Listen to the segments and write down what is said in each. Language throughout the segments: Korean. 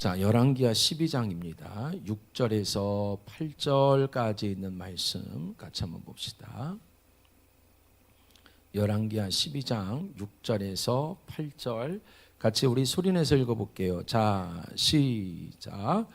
자, 열왕기하 12장입니다. 6절에서 8절까지 있는 말씀 같이 한번 봅시다. 열왕기하 12장 6절에서 8절 같이 우리 소리내서 읽어볼게요. 자, 시작.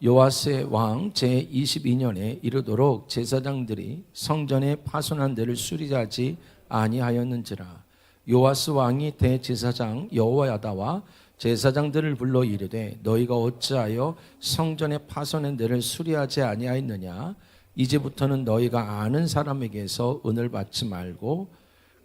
요아스의 왕 제22년에 이르도록 제사장들이 성전에 파손한 데를 수리하지 아니하였는지라. 요아스 왕이 대제사장 여호야다와 제사장들을 불러 이르되 너희가 어찌하여 성전에 파손한 데를 수리하지 아니하였느냐. 이제부터는 너희가 아는 사람에게서 은을 받지 말고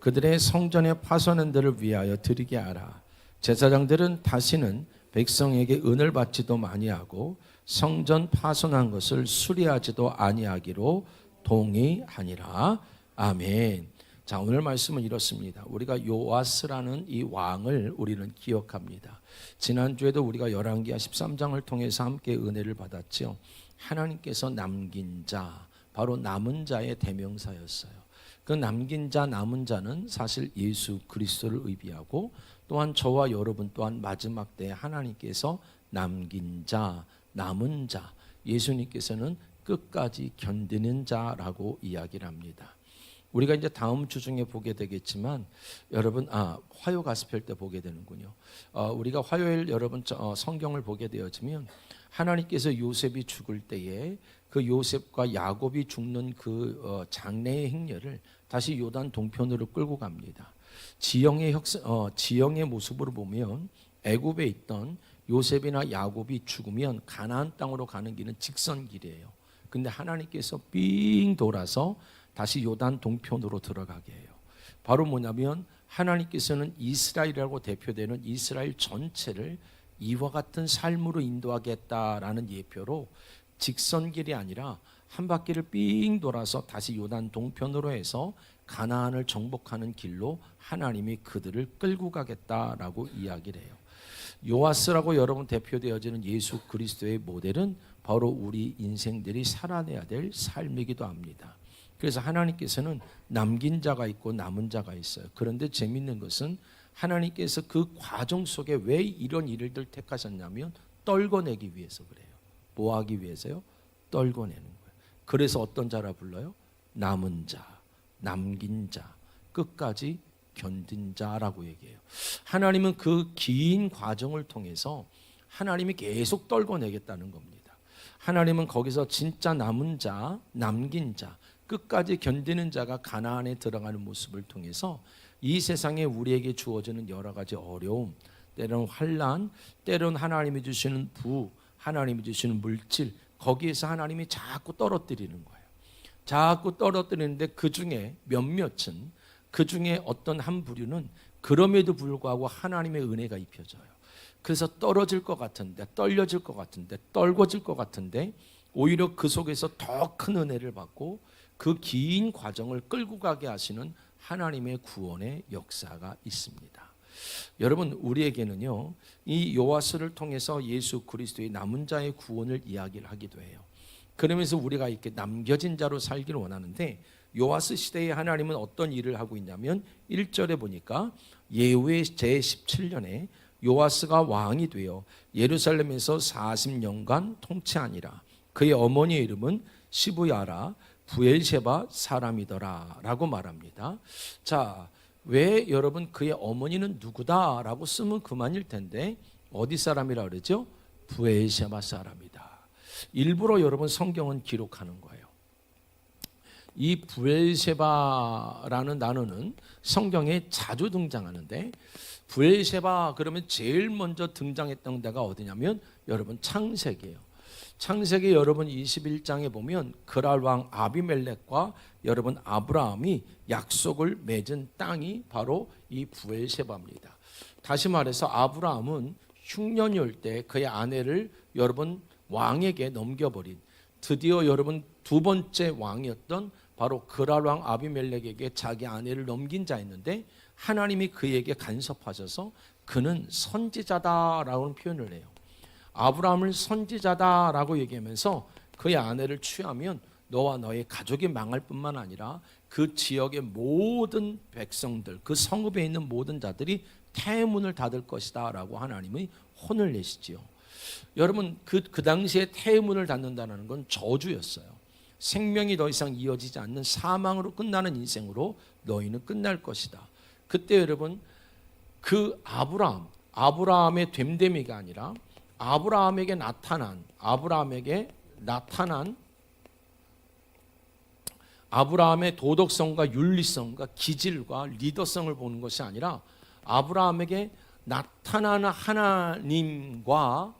그들의 성전에 파손한 데를 위하여 드리게 하라. 제사장들은 다시는 백성에게 은을 받지도 아니하고 성전 파손한 것을 수리하지도 아니하기로 동의하니라. 아멘. 자, 오늘 말씀은 이렇습니다. 우리가 요아스라는 이 왕을 우리는 기억합니다. 지난주에도 우리가 열왕기하 13장을 통해서 함께 은혜를 받았죠. 하나님께서 남긴 자, 바로 남은 자의 대명사였어요. 그 남긴 자, 남은 자는 사실 예수 그리스도를 의미하고 또한 저와 여러분 또한 마지막 때에 하나님께서 남긴 자, 남은 자, 예수님께서는 끝까지 견디는 자라고 이야기를 합니다. 우리가 이제 다음 주 중에 보게 되겠지만 여러분 화요 가스펠 때 보게 되는군요. 우리가 화요일 여러분 성경을 보게 되어지면 하나님께서 요셉이 죽을 때에 그 요셉과 야곱이 죽는 그 장래의 행렬을 다시 요단 동편으로 끌고 갑니다. 지형의 모습으로 보면 애굽에 있던 요셉이나 야곱이 죽으면 가나안 땅으로 가는 길은 직선길이에요. 근데 하나님께서 삥 돌아서 다시 요단 동편으로 들어가게 해요. 바로 뭐냐면 하나님께서는 이스라엘이라고 대표되는 이스라엘 전체를 이와 같은 삶으로 인도하겠다라는 예표로 직선길이 아니라 한 바퀴를 삥 돌아서 다시 요단 동편으로 해서 가나안을 정복하는 길로 하나님이 그들을 끌고 가겠다라고 이야기를 해요. 요아스라고 여러분 대표되어지는 예수 그리스도의 모델은 바로 우리 인생들이 살아내야 될 삶이기도 합니다. 그래서 하나님께서는 남긴 자가 있고 남은 자가 있어요. 그런데 재밌는 것은 하나님께서 그 과정 속에 왜 이런 일을 택하셨냐면 떨궈내기 위해서 그래요. 뭐 하기 위해서요? 떨궈내는 거예요. 그래서 어떤 자라 불러요? 남은 자, 남긴 자, 끝까지 견딘 자라고 얘기해요. 하나님은 그 긴 과정을 통해서 하나님이 계속 떨궈내겠다는 겁니다. 하나님은 거기서 진짜 남은 자, 남긴 자, 끝까지 견디는 자가 가나안에 들어가는 모습을 통해서 이 세상에 우리에게 주어지는 여러 가지 어려움, 때로는 환난, 때로는 하나님이 주시는 부, 하나님이 주시는 물질, 거기에서 하나님이 자꾸 떨어뜨리는 거예요. 자꾸 떨어뜨리는데 그 중에 몇몇은, 그 중에 어떤 한 부류는 그럼에도 불구하고 하나님의 은혜가 입혀져요. 그래서 떨어질 것 같은데, 떨려질 것 같은데, 떨궈질 것 같은데 오히려 그 속에서 더 큰 은혜를 받고 그 긴 과정을 끌고 가게 하시는 하나님의 구원의 역사가 있습니다. 여러분, 우리에게는요, 이 요아스를 통해서 예수 그리스도의 남은 자의 구원을 이야기를 하기도 해요. 그러면서 우리가 이렇게 남겨진 자로 살기를 원하는데 요아스 시대에 하나님은 어떤 일을 하고 있냐면 1절에 보니까 예후의 제17년에 요아스가 왕이 되어 예루살렘에서 40년간 통치하니라. 그의 어머니의 이름은 시브야라 부엘셰바 사람이더라 라고 말합니다. 자, 왜 여러분 그의 어머니는 누구다라고 쓰면 그만일 텐데 어디 사람이라 그러죠? 부엘셰바 사람이다. 일부러 여러분 성경은 기록하는 거예요. 이 부엘셰바라는 단어는 성경에 자주 등장하는데 부엘셰바 그러면 제일 먼저 등장했던 데가 어디냐면 여러분 창세기예요. 창세기 여러분 21장에 보면 그랄 왕 아비멜렉과 여러분 아브라함이 약속을 맺은 땅이 바로 이 부엘셰바입니다. 다시 말해서 아브라함은 흉년이 올 때 그의 아내를 여러분 왕에게 넘겨버린 드디어 여러분 두 번째 왕이었던 바로 그랄 왕 아비멜렉에게 자기 아내를 넘긴 자였는데 하나님이 그에게 간섭하셔서 그는 선지자다라는 표현을 해요. 아브라함을 선지자다라고 얘기하면서 그의 아내를 취하면 너와 너의 가족이 망할 뿐만 아니라 그 지역의 모든 백성들, 그 성읍에 있는 모든 자들이 태문을 닫을 것이다 라고 하나님이 혼을 내시지요. 여러분 그 당시에 태문을 닫는다는 건 저주였어요. 생명이 더 이상 이어지지 않는 사망으로 끝나는 인생으로 너희는 끝날 것이다. 그때 여러분 그 아브라함의 됨됨이가 아니라 아브라함에게 나타난 아브라함의 도덕성과 윤리성과 기질과 리더성을 보는 것이 아니라 아브라함에게 나타나는 하나님과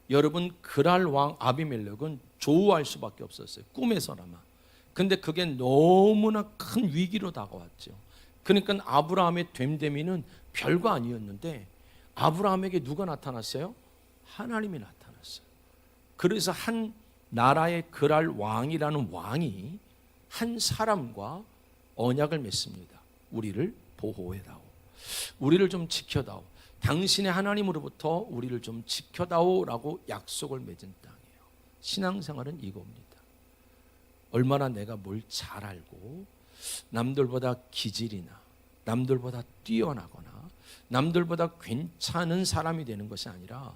여러분 그랄 왕 아비멜렉은 조우할 수밖에 없었어요. 꿈에서나마. 근데 그게 너무나 큰 위기로 다가왔죠. 그러니까 아브라함의 됨됨이는 별거 아니었는데 아브라함에게 누가 나타났어요? 하나님이 나타났어요. 그래서 한 나라의 그랄 왕이라는 왕이 한 사람과 언약을 맺습니다. 우리를 보호해다오. 우리를 좀 지켜다오. 당신의 하나님으로부터 우리를 좀 지켜다오라고 약속을 맺은 땅이에요. 신앙생활은 이겁니다. 얼마나 내가 뭘 잘 알고 남들보다 기질이나 남들보다 뛰어나거나 남들보다 괜찮은 사람이 되는 것이 아니라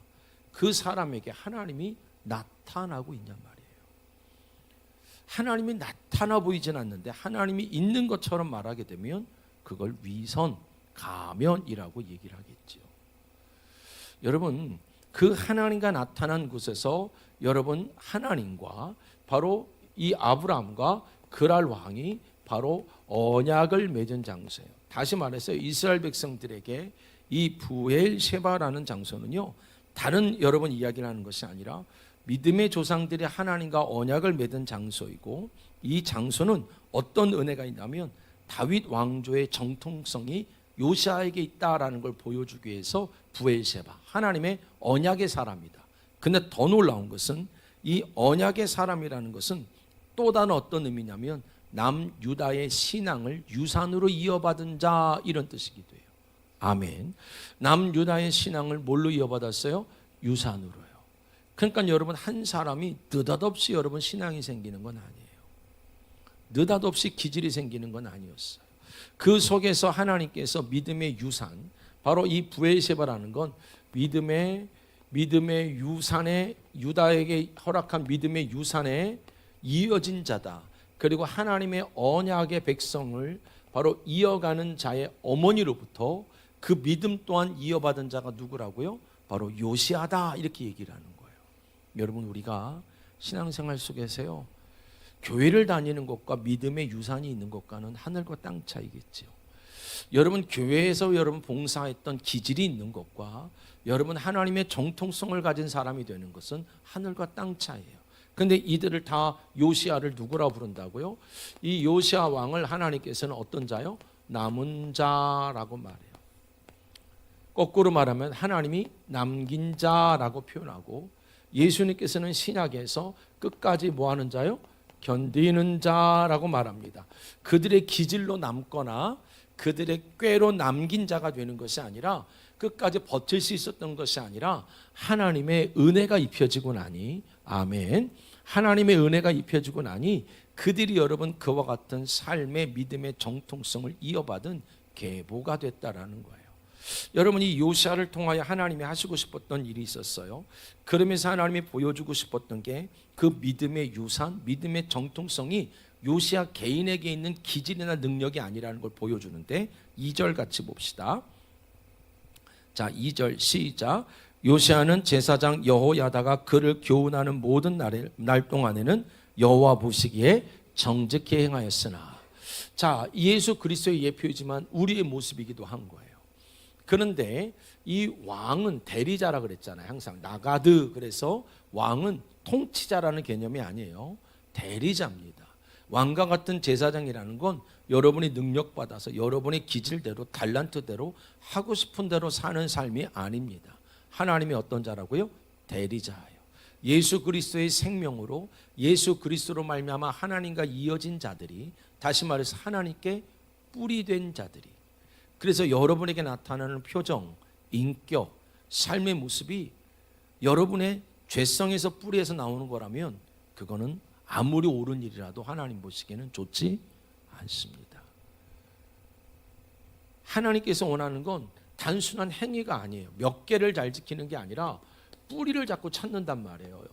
그 사람에게 하나님이 나타나고 있냔 말이에요. 하나님이 나타나 보이진 않는데 하나님이 있는 것처럼 말하게 되면 그걸 위선, 가면이라고 얘기를 하겠죠. 여러분 그 하나님과 나타난 곳에서 여러분 하나님과 바로 이 아브라함과 그랄 왕이 바로 언약을 맺은 장소예요. 다시 말해서 이스라엘 백성들에게 이 부엘셰바라는 장소는요 다른 여러분 이야기를 하는 것이 아니라 믿음의 조상들이 하나님과 언약을 맺은 장소이고 이 장소는 어떤 은혜가 있냐면 다윗 왕조의 정통성이 요시아에게 있다라는 걸 보여주기 위해서 부엘셰바 하나님의 언약의 사람이다. 근데 더 놀라운 것은 이 언약의 사람이라는 것은 또 다른 어떤 의미냐면 남유다의 신앙을 유산으로 이어받은 자 이런 뜻이기도 해요. 아멘. 남유다의 신앙을 뭘로 이어받았어요? 유산으로요. 그러니까 여러분 한 사람이 느닷없이 여러분 신앙이 생기는 건 아니에요. 느닷없이 기질이 생기는 건 아니었어요. 그 속에서 하나님께서 믿음의 유산, 바로 이 부엘셰바라는 건 믿음의 유산에 유다에게 허락한 믿음의 유산에 이어진 자다. 그리고 하나님의 언약의 백성을 바로 이어가는 자의 어머니로부터 그 믿음 또한 이어받은 자가 누구라고요? 바로 요시아다 이렇게 얘기를 하는 거예요. 여러분 우리가 신앙생활 속에서요 교회를 다니는 것과 믿음의 유산이 있는 것과는 하늘과 땅 차이겠죠. 여러분 교회에서 여러분 봉사했던 기질이 있는 것과 여러분 하나님의 정통성을 가진 사람이 되는 것은 하늘과 땅 차이예요. 근데 이들을 다 요시아를 누구라고 부른다고요? 이 요시아 왕을 하나님께서는 어떤 자요? 남은 자라고 말해요. 거꾸로 말하면 하나님이 남긴 자라고 표현하고 예수님께서는 신약에서 끝까지 뭐 하는 자요? 견디는 자라고 말합니다. 그들의 기질로 남거나 그들의 꾀로 남긴 자가 되는 것이 아니라 끝까지 버틸 수 있었던 것이 아니라 하나님의 은혜가 입혀지고 나니 아멘. 하나님의 은혜가 입혀지고 나니 그들이 여러분 그와 같은 삶의 믿음의 정통성을 이어받은 계보가 됐다라는 거예요. 여러분이 요시아를 통하여 하나님이 하시고 싶었던 일이 있었어요. 그러면서 하나님이 보여주고 싶었던 게 그 믿음의 유산, 믿음의 정통성이 요시아 개인에게 있는 기질이나 능력이 아니라는 걸 보여주는데 2절 같이 봅시다. 자, 2절 시작. 요시아는 제사장 여호야다가 그를 교훈하는 모든 날 동안에는 여호와 보시기에 정직히 행하였으나. 자, 예수 그리스도의 예표이지만 우리의 모습이기도 한 거예요. 그런데 이 왕은 대리자라 그랬잖아요. 항상 나가드. 그래서 왕은 통치자라는 개념이 아니에요. 대리자입니다. 왕과 같은 제사장이라는 건 여러분이 능력받아서 여러분의 기질대로 달란트대로 하고 싶은 대로 사는 삶이 아닙니다. 하나님이 어떤 자라고요? 대리자예요. 예수 그리스도의 생명으로 예수 그리스도로 말미암아 하나님과 이어진 자들이, 다시 말해서 하나님께 뿌리된 자들이, 그래서 여러분에게 나타나는 표정, 인격, 삶의 모습이 여러분의 죄성에서 뿌리에서 나오는 거라면 그거는 아무리 옳은 일이라도 하나님 보시기에는 좋지 않습니다. 하나님께서 원하는 건 단순한 행위가 아니에요. 몇 개를 잘 지키는 게 아니라 뿌리를 자꾸 찾는단 말이에요.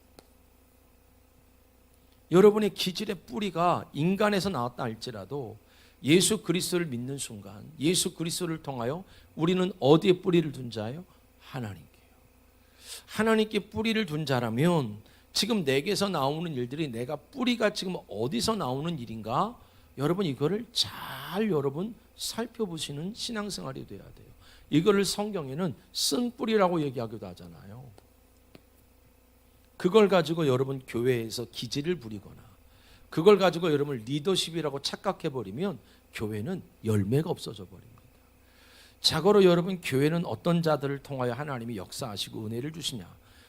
여러분의 기질의 뿌리가 인간에서 나왔다 할지라도 예수 그리스도를 믿는 순간 예수 그리스도를 통하여 우리는 어디에 뿌리를 둔 자예요? 하나님께요. 하나님께 뿌리를 둔 자라면 지금 내게서 나오는 일들이 내가 뿌리가 지금 어디서 나오는 일인가? 여러분 이거를 잘 여러분 살펴보시는 신앙생활이 돼야 돼요. 이거를 성경에는 쓴뿌리라고 얘기하기도 하잖아요. 그걸 가지고 여러분 교회에서 기질을 부리거나 그걸 가지고 여러분 리더십이라고 착각해버리면 교회는 열매가 없어져 버립니다. 자고로 여러분 교회는 어떤 자들을 통하여 하나님이 역사하시고 은혜를 주시냐?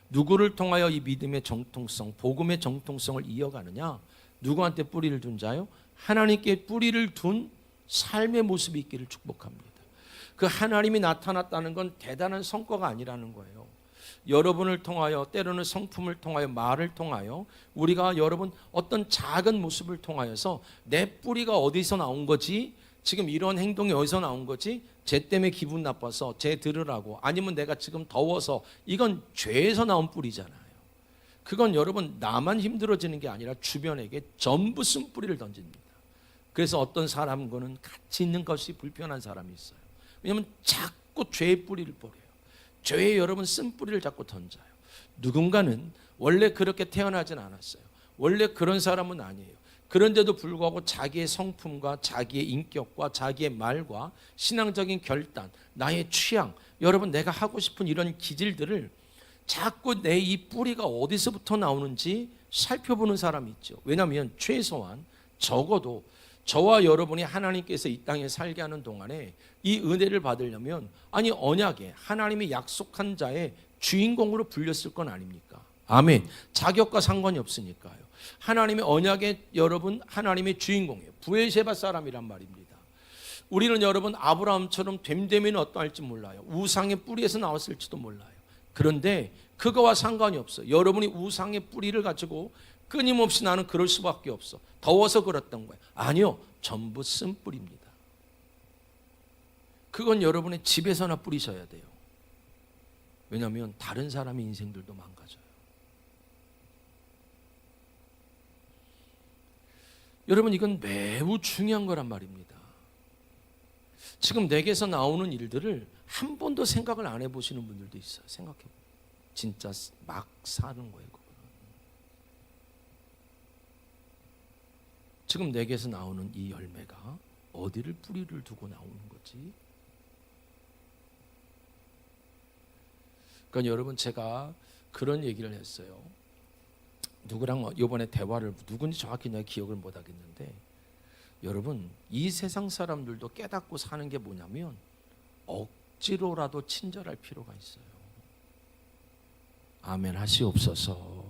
누구를 통하여 이 믿음의 정통성, 복음의 정통성을 이어가느냐? 누구한테 뿌리를 둔 자요? 하나님께 뿌리를 둔 삶의 모습이 있기를 축복합니다. 그 하나님이 나타났다는 건 대단한 성과가 아니라는 거예요. 여러분을 통하여 때로는 성품을 통하여 말을 통하여 우리가 여러분 어떤 작은 모습을 통하여서 내 뿌리가 어디서 나온 거지? 지금 이런 행동이 어디서 나온 거지? 쟤 때문에 기분 나빠서 쟤 들으라고 아니면 내가 지금 더워서 이건 죄에서 나온 뿌리잖아요. 그건 여러분 나만 힘들어지는 게 아니라 주변에게 전부 쓴뿌리를 던집니다. 그래서 어떤 사람과는 같이 있는 것이 불편한 사람이 있어요. 왜냐하면 자꾸 죄의 뿌리를 뿌려요. 죄에 여러분 쓴뿌리를 자꾸 던져요. 누군가는 원래 그렇게 태어나진 않았어요. 원래 그런 사람은 아니에요. 그런데도 불구하고 자기의 성품과 자기의 인격과 자기의 말과 신앙적인 결단, 나의 취향, 여러분 내가 하고 싶은 이런 기질들을 자꾸 내 이 뿌리가 어디서부터 나오는지 살펴보는 사람이 있죠. 왜냐하면 최소한 적어도 저와 여러분이 하나님께서 이 땅에 살게 하는 동안에 이 은혜를 받으려면 아니 언약에 하나님이 약속한 자의 주인공으로 불렸을 건 아닙니까? 아멘. 자격과 상관이 없으니까요. 하나님의 언약에 여러분 하나님의 주인공이에요. 브에르시바 사람이란 말입니다. 우리는 여러분 아브라함처럼 됨됨이는 어떠할지 몰라요. 우상의 뿌리에서 나왔을지도 몰라요. 그런데 그거와 상관이 없어요. 여러분이 우상의 뿌리를 가지고 끊임없이 나는 그럴 수밖에 없어. 더워서 그랬던 거예요. 아니요. 전부 쓴 뿌리입니다. 그건 여러분의 집에서나 뿌리셔야 돼요. 왜냐하면 다른 사람의 인생들도 망가져요. 여러분 이건 매우 중요한 거란 말입니다. 지금 내게서 나오는 일들을 한 번도 생각을 안 해보시는 분들도 있어요. 생각해보세요. 진짜 막 사는 거예요. 그거는. 지금 내게서 나오는 이 열매가 어디를 뿌리를 두고 나오는 거지? 그러니까 여러분 제가 그런 얘기를 했어요. 누구랑 이번에 대화를 누군지 정확히 내가 기억을 못 하겠는데 여러분 이 세상 사람들도 깨닫고 사는 게 뭐냐면 억지로라도 친절할 필요가 있어요. 아멘 하시옵소서.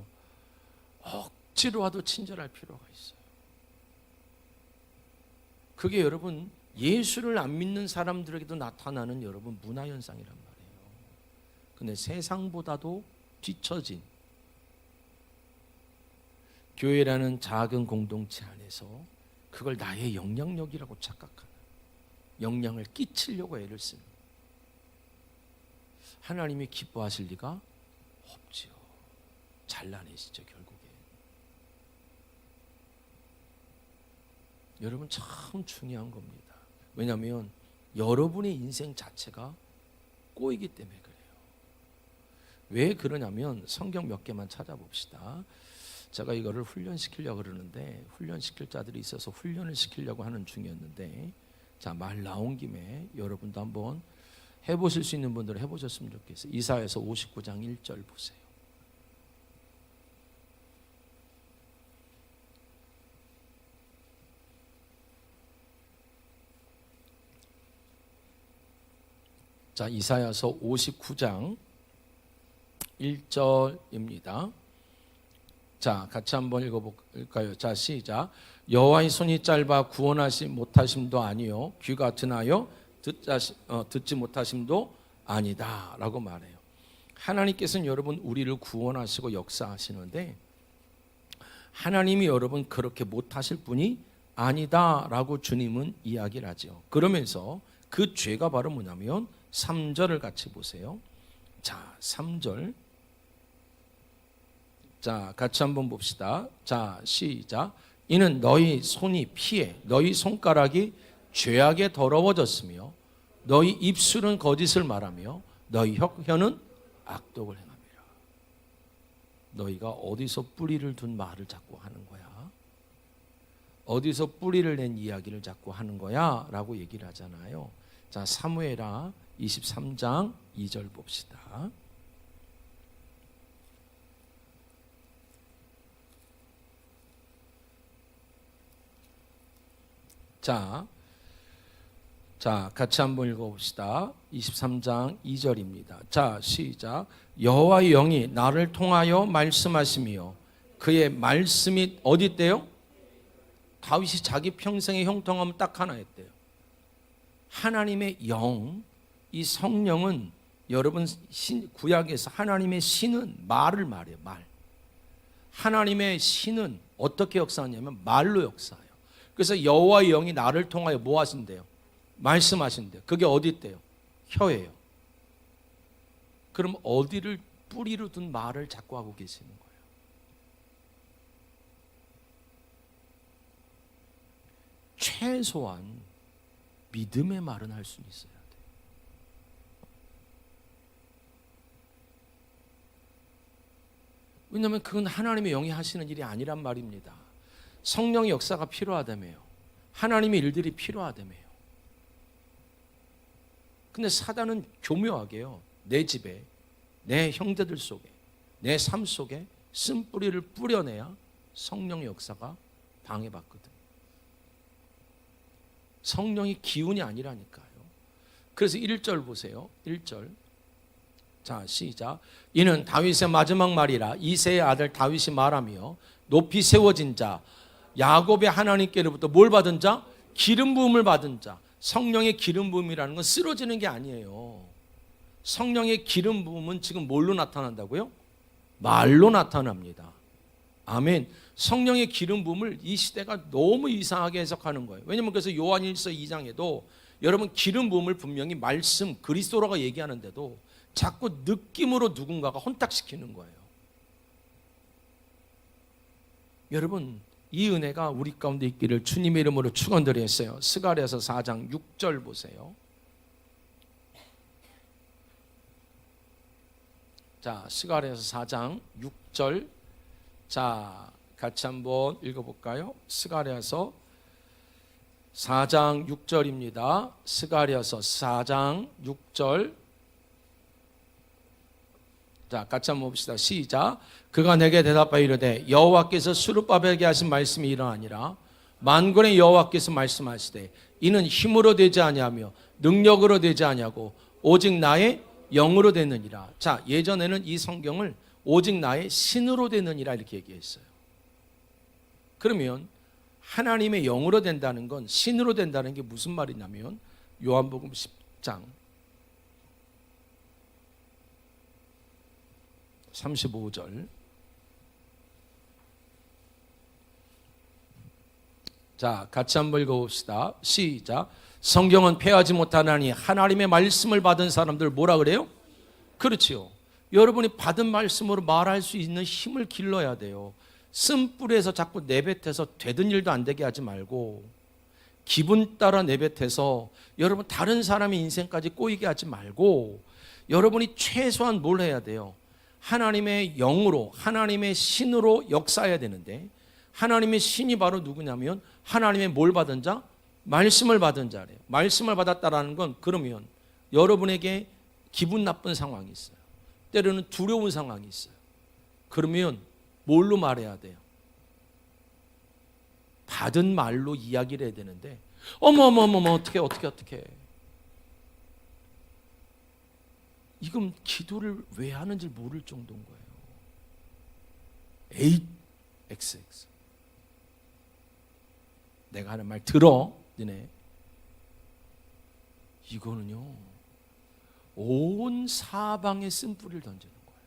억지로라도 친절할 필요가 있어요. 그게 여러분 예수를 안 믿는 사람들에게도 나타나는 여러분 문화현상이란 말이에요. 근데 세상보다도 뒤처진 교회라는 작은 공동체 안에서 그걸 나의 영향력이라고 착각하는, 영향을 끼치려고 애를 쓰는 하나님이 기뻐하실 리가 없지요. 잘라내시죠 결국에. 여러분 참 중요한 겁니다. 왜냐하면 여러분의 인생 자체가 꼬이기 때문에 그래요. 왜 그러냐면 성경 몇 개만 찾아봅시다. 제가 이거를 훈련시키려고 그러는데 훈련시킬 자들이 있어서 훈련을 시키려고 하는 중이었는데 자, 말 나온 김에 여러분도 한번 해보실 수 있는 분들은 해보셨으면 좋겠어요. 이사야서 59장 1절 보세요. 자, 이사야서 59장 1절입니다. 자, 같이 한번 읽어볼까요? 자, 시작. 여호와의 손이 짧아 구원하지 못하심도 아니요 귀가 드나요 듣지 못하심도 아니다 라고 말해요. 하나님께서는 여러분 우리를 구원하시고 역사하시는데 하나님이 여러분 그렇게 못하실 분이 아니다 라고 주님은 이야기를 하죠. 그러면서 그 죄가 바로 뭐냐면 3절을 같이 보세요. 자, 3절 자, 같이 한번 봅시다. 자, 시작. 이는 너희 손이 피해 너희 손가락이 죄악에 더러워졌으며 너희 입술은 거짓을 말하며 너희 혀는 악독을 행함이라. 너희가 어디서 뿌리를 둔 말을 자꾸 하는 거야? 어디서 뿌리를 낸 이야기를 자꾸 하는 거야? 라고 얘기를 하잖아요. 자, 사무엘하 23장 2절 봅시다. 자, 같이 한번 읽어봅시다. 23장 2절입니다. 자, 시작. 여호와의 영이 나를 통하여 말씀하시며 그의 말씀이 어디 있대요? 다윗이 자기 평생의 형통하면 딱 하나 했대요. 하나님의 영, 이 성령은 여러분 구약에서 하나님의 신은 말을 말해요. 말. 하나님의 신은 어떻게 역사하냐면 말로 역사해요. 그래서 여호와의 영이 나를 통하여 뭐 하신대요? 말씀하신대요. 그게 어디 있대요? 혀예요. 그럼 어디를 뿌리로 둔 말을 자꾸 하고 계시는 거예요? 최소한 믿음의 말은 할 수 있어야 돼요. 왜냐하면 그건 하나님의 영이 하시는 일이 아니란 말입니다. 성령의 역사가 필요하다며요. 하나님의 일들이 필요하다며요. 근데 사단은 교묘하게요, 내 집에, 내 형제들 속에, 내 삶 속에 쓴뿌리를 뿌려내야 성령의 역사가 방해받거든. 성령이 기운이 아니라니까요. 그래서 1절 보세요. 1절. 자, 시작. 이는 다윗의 마지막 말이라 이새의 아들 다윗이 말하며 높이 세워진 자 야곱의 하나님께로부터 뭘 받은 자? 기름 부음을 받은 자. 성령의 기름 부음이라는 건 쓰러지는 게 아니에요. 성령의 기름 부음은 지금 뭘로 나타난다고요? 말로 나타납니다. 아멘. 성령의 기름 부음을 이 시대가 너무 이상하게 해석하는 거예요. 왜냐하면 그래서 요한일서 2장에도 여러분 기름 부음을 분명히 말씀 그리스도라고 얘기하는데도 자꾸 느낌으로 누군가가 혼탁시키는 거예요. 여러분, 이 은혜가 우리 가운데 있기를 주님의 이름으로 축원드렸어요. 스가랴서 4장 6절 보세요. 자, 스가랴서 4장 6절. 자, 같이 한번 읽어볼까요? 스가랴서 4장 6절입니다. 스가랴서 4장 6절. 자, 같이 한번 봅시다. 시작. 그가 내게 대답하여 이르되 여호와께서 스룹바벨에게 하신 말씀이 이러하니라. 만군의 여호와께서 말씀하시되 이는 힘으로 되지 아니하며 능력으로 되지 아니하고 오직 나의 영으로 되느니라. 자, 예전에는 이 성경을 오직 나의 신으로 되느니라 이렇게 얘기했어요. 그러면 하나님의 영으로 된다는 건 신으로 된다는 게 무슨 말이냐면 요한복음 10장 35절. 자, 같이 한번 읽어봅시다. 시작. 성경은 패하지 못하나니 하나님의 말씀을 받은 사람들 뭐라 그래요? 그렇지요. 여러분이 받은 말씀으로 말할 수 있는 힘을 길러야 돼요. 쓴뿌리에서 자꾸 내뱉어서 되던 일도 안 되게 하지 말고 기분 따라 내뱉어서 여러분 다른 사람의 인생까지 꼬이게 하지 말고 여러분이 최소한 뭘 해야 돼요? 하나님의 영으로 하나님의 신으로 역사해야 되는데 하나님의 신이 바로 누구냐면 하나님의 뭘 받은 자? 말씀을 받은 자래요. 말씀을 받았다라는 건 그러면 여러분에게 기분 나쁜 상황이 있어요. 때로는 두려운 상황이 있어요. 그러면 뭘로 말해야 돼요? 받은 말로 이야기를 해야 되는데 어머머머머 어떻게 이건 기도를 왜 하는지 모를 정도인 거예요. 에잇 XX 내가 하는 말 들어 너네. 이거는요 온 사방에 쓴뿌리를 던지는 거예요.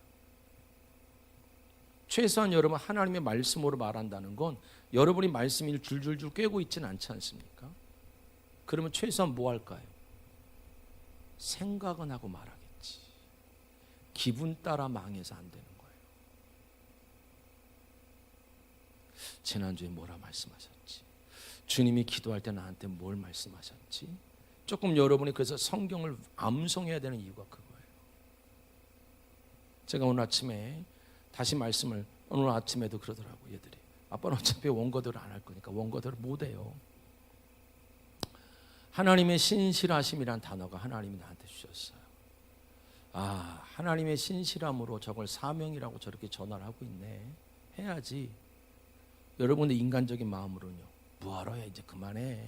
최소한 여러분 하나님의 말씀으로 말한다는 건 여러분이 말씀을 줄줄줄 꿰고 있지는 않지 않습니까? 그러면 최소한 뭐 할까요? 생각은 하고 말하겠지. 기분 따라 망해서 안 되는 거예요. 지난주에 뭐라 말씀하셨지? 주님이 기도할 때 나한테 뭘 말씀하셨지? 조금 여러분이 그래서 성경을 암송해야 되는 이유가 그거예요. 제가 오늘 아침에 다시 말씀을, 오늘 아침에도 그러더라고요. 얘들이 아빠는 어차피 원고대로 안 할 거니까 원고대로 못해요. 하나님의 신실하심이란 단어가 하나님이 나한테 주셨어요. 아, 하나님의 신실함으로 저걸 사명이라고 저렇게 전화를 하고 있네. 해야지. 여러분의 인간적인 마음으로는요, 뭐하러 해, 이제 그만해,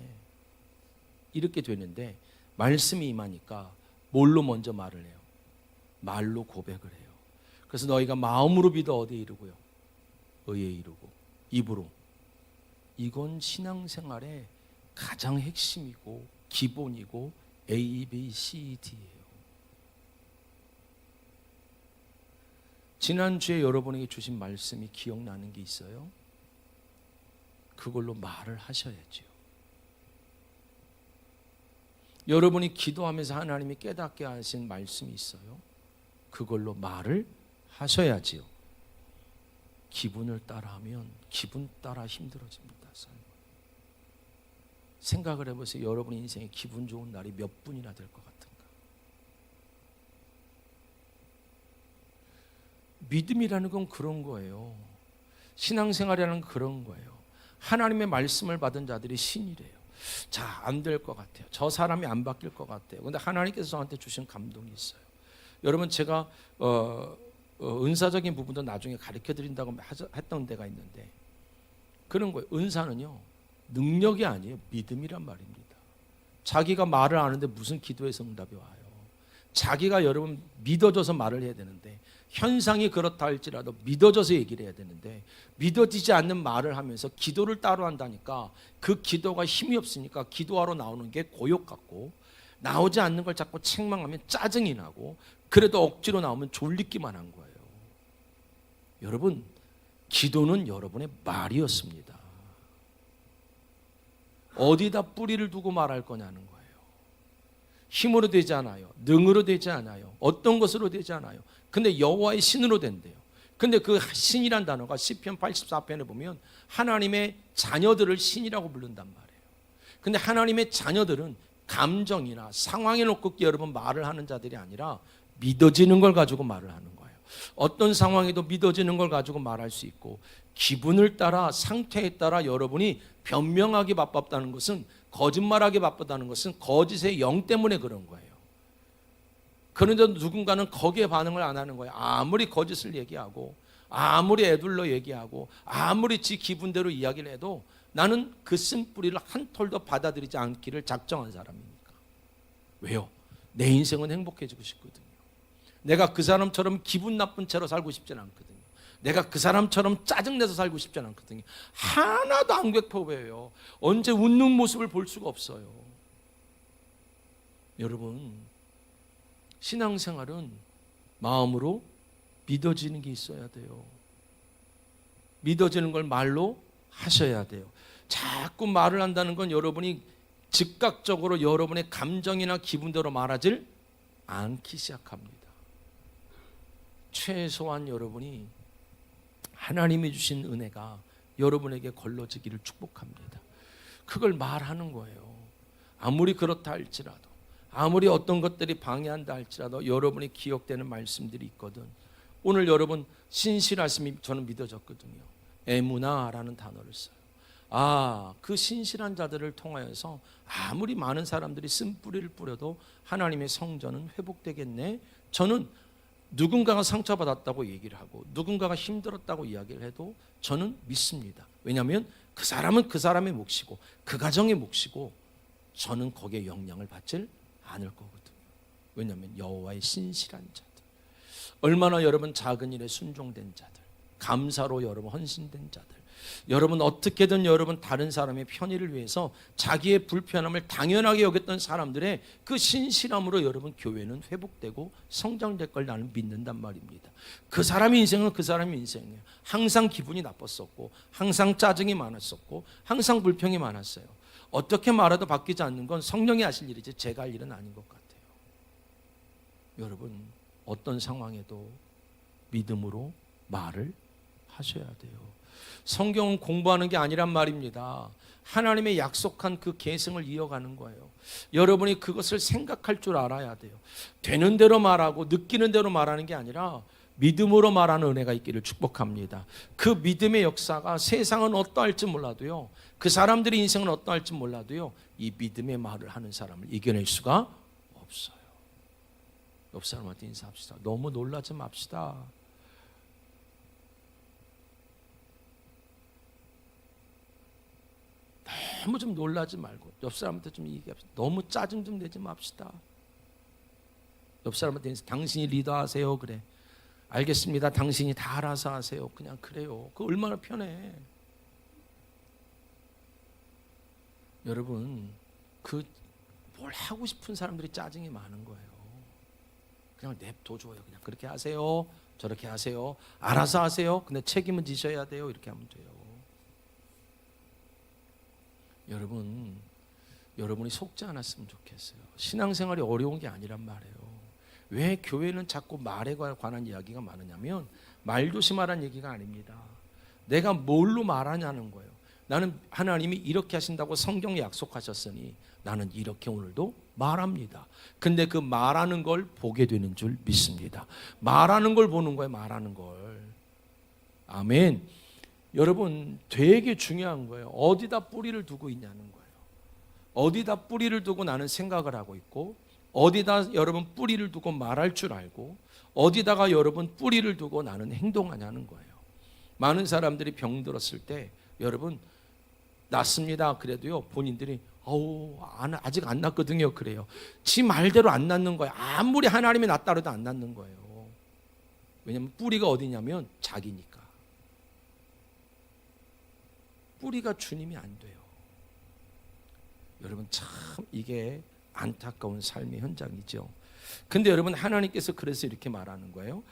이렇게 되는데, 말씀이 임하니까 뭘로 먼저 말을 해요? 말로 고백을 해요. 그래서 너희가 마음으로 믿어 어디에 이르고요? 의에 이르고. 입으로. 이건 신앙생활의 가장 핵심이고 기본이고 A, B, C, D예요. 지난주에 여러분에게 주신 말씀이 기억나는 게 있어요? 그걸로 말을 하셔야죠. 여러분이 기도하면서 하나님이 깨닫게 하신 말씀이 있어요? 그걸로 말을 하셔야지요. 기분을 따라하면 기분 따라 힘들어집니다. 생각을 해보세요. 여러분 인생에 기분 좋은 날이 몇 분이나 될 것 같은가? 믿음이라는 건 그런 거예요. 신앙생활이라는 건 그런 거예요. 하나님의 말씀을 받은 자들이 신이래요. 자, 안 될 것 같아요. 저 사람이 안 바뀔 것 같아요. 그런데 하나님께서 저한테 주신 감동이 있어요. 여러분, 제가 은사적인 부분도 나중에 가르쳐 드린다고 했던 데가 있는데, 그런 거예요. 은사는요, 능력이 아니에요. 믿음이란 말입니다. 자기가 말을 아는데 무슨 기도에서 응답이 와요? 자기가 여러분 믿어져서 말을 해야 되는데, 현상이 그렇다 할지라도 믿어져서 얘기를 해야 되는데, 믿어지지 않는 말을 하면서 기도를 따로 한다니까 그 기도가 힘이 없으니까 기도하러 나오는 게 고역 같고, 나오지 않는 걸 자꾸 책망하면 짜증이 나고, 그래도 억지로 나오면 졸리기만 한 거예요. 여러분, 기도는 여러분의 말이었습니다. 어디다 뿌리를 두고 말할 거냐는 거예요. 힘으로 되지 않아요. 능으로 되지 않아요. 어떤 것으로 되지 않아요. 근데 여호와의 신으로 된대요. 근데 그 신이란 단어가 시편 84편에 보면 하나님의 자녀들을 신이라고 부른단 말이에요. 근데 하나님의 자녀들은 감정이나 상황에 놓고 여러분 말을 하는 자들이 아니라 믿어지는 걸 가지고 말을 하는 거예요. 어떤 상황에도 믿어지는 걸 가지고 말할 수 있고, 기분을 따라 상태에 따라 여러분이 변명하기 바빴다는 것은, 거짓말하기 바쁘다는 것은 거짓의 영 때문에 그런 거예요. 그런데 누군가는 거기에 반응을 안 하는 거예요. 아무리 거짓을 얘기하고, 아무리 애둘러 얘기하고, 아무리 지 기분대로 이야기를 해도 나는 그 쓴뿌리를 한 톨도 받아들이지 않기를 작정한 사람이니까. 왜요? 내 인생은 행복해지고 싶거든요. 내가 그 사람처럼 기분 나쁜 채로 살고 싶진 않거든요. 내가 그 사람처럼 짜증내서 살고 싶진 않거든요. 하나도 안 궤포해요. 언제 웃는 모습을 볼 수가 없어요. 여러분, 신앙생활은 마음으로 믿어지는 게 있어야 돼요. 믿어지는 걸 말로 하셔야 돼요. 자꾸 말을 한다는 건 여러분이 즉각적으로 여러분의 감정이나 기분대로 말하질 않기 시작합니다. 최소한 여러분이 하나님이 주신 은혜가 여러분에게 걸러지기를 축복합니다. 그걸 말하는 거예요. 아무리 그렇다 할지라도, 아무리 어떤 것들이 방해한다 할지라도 여러분이 기억되는 말씀들이 있거든. 오늘 여러분 신실하심이 저는 믿어졌거든요. 에무나라는 단어를 써요. 아, 그 신실한 자들을 통하여서 아무리 많은 사람들이 쓴뿌리를 뿌려도 하나님의 성전은 회복되겠네. 저는 누군가가 상처받았다고 얘기를 하고 누군가가 힘들었다고 이야기를 해도 저는 믿습니다. 왜냐하면 그 사람은 그 사람의 몫이고 그 가정의 몫이고, 저는 거기에 영향을 받질 않을 거거든요. 왜냐하면 여호와의 신실한 자들, 얼마나 여러분 작은 일에 순종된 자들, 감사로 여러분 헌신된 자들, 여러분 어떻게든 여러분 다른 사람의 편의를 위해서 자기의 불편함을 당연하게 여겼던 사람들의 그 신실함으로 여러분 교회는 회복되고 성장될 걸 나는 믿는단 말입니다. 그 사람의 인생은 그 사람의 인생이에요. 항상 기분이 나빴었고, 항상 짜증이 많았었고, 항상 불평이 많았어요. 어떻게 말해도 바뀌지 않는 건 성령이 하실 일이지 제가 할 일은 아닌 것 같아요. 여러분, 어떤 상황에도 믿음으로 말을 하셔야 돼요. 성경은 공부하는 게 아니란 말입니다. 하나님의 약속한 그 계승을 이어가는 거예요. 여러분이 그것을 생각할 줄 알아야 돼요. 되는 대로 말하고 느끼는 대로 말하는 게 아니라 믿음으로 말하는 은혜가 있기를 축복합니다. 그 믿음의 역사가 세상은 어떠할지 몰라도요, 그 사람들의 인생은 어떠할지 몰라도요, 이 믿음의 말을 하는 사람을 이겨낼 수가 없어요. 옆 사람한테 인사합시다. 너무 놀라지 맙시다. 너무 좀 놀라지 말고 옆 사람한테 좀 얘기합시다. 너무 짜증 좀 내지 맙시다. 옆 사람한테 당신이 리더하세요. 그래. 알겠습니다. 당신이 다 알아서 하세요. 그냥 그래요. 그 얼마나 편해. 여러분, 그 뭘 하고 싶은 사람들이 짜증이 많은 거예요. 그냥 냅둬줘요. 그냥 그렇게 하세요. 저렇게 하세요. 알아서 하세요. 근데 책임은 지셔야 돼요. 이렇게 하면 돼요. 여러분이 속지 않았으면 좋겠어요. 신앙생활이 어려운 게 아니란 말이에요. 왜 교회는 자꾸 말에 관한 이야기가 많으냐면 말 조심하라는 얘기가 아닙니다. 내가 뭘로 말하냐는 거예요. 나는 하나님이 이렇게 하신다고 성경에 약속하셨으니 나는 이렇게 오늘도 말합니다. 근데 그 말하는 걸 보게 되는 줄 믿습니다. 말하는 걸 보는 거예요. 말하는 걸. 아멘. 여러분, 되게 중요한 거예요. 어디다 뿌리를 두고 있냐는 거예요. 어디다 뿌리를 두고 나는 생각을 하고 있고, 어디다 여러분 뿌리를 두고 말할 줄 알고, 어디다가 여러분 뿌리를 두고 나는 행동하냐는 거예요. 많은 사람들이 병들었을 때 여러분 낫습니다. 그래도요, 본인들이 아직 안 낫거든요. 그래요. 지 말대로 안 낫는 거예요. 아무리 하나님이 낫다 그래도 안 낫는 거예요. 왜냐하면 뿌리가 어디냐면 자기니까. 뿌리가 주님이 안 돼요. 여러분, 참 이게 안타까운 삶의 현장이죠. 근데 여러분, 하나님께서 그래서 이렇게 말하는 거예요.